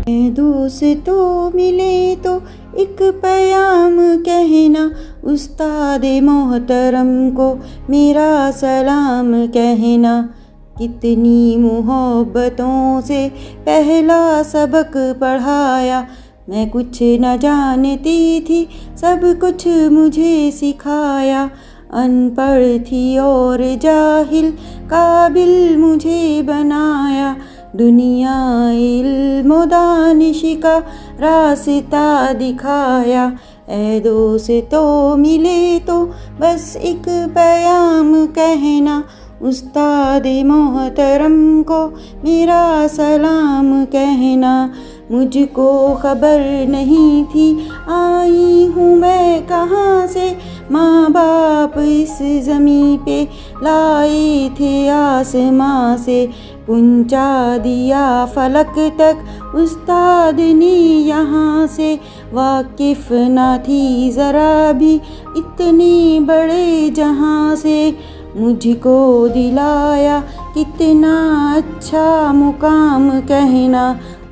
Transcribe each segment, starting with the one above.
दोस्तों मिले तो एक पैगाम कहना, उस्ताद मोहतरम को मेरा सलाम कहना। कितनी मोहब्बतों से पहला सबक पढ़ाया, मैं कुछ न जानती थी सब कुछ मुझे सिखाया। अनपढ़ थी और जाहिल काबिल मुझे बनाया, दुनिया इल्म दानिश का रास्ता दिखाया। ऐ दोस्तों मिले तो बस एक पैगाम कहना, उस्ताद मोहतरम को मेरा सलाम कहना। मुझको खबर नहीं थी आई हूँ मैं कहाँ से, माँ बाप इस ज़मीं पे लाए थे आसमां से। पहुँचा दिया फलक तक उस्ताद ने यहाँ से, वाकिफ़ ना थी ज़रा भी इतने बड़े जहाँ से। मुझको दिलाया कितना अच्छा मुकाम कहना,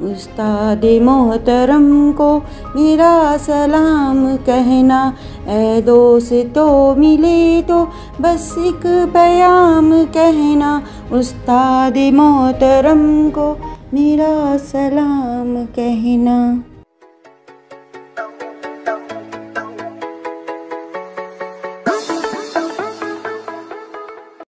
उस्ताद मोहतरम को मेरा सलाम कहना। ऐ दोस्तों मिले तो बस एक पैगाम कहना, उस्ताद मोहतरम को मेरा सलाम कहना।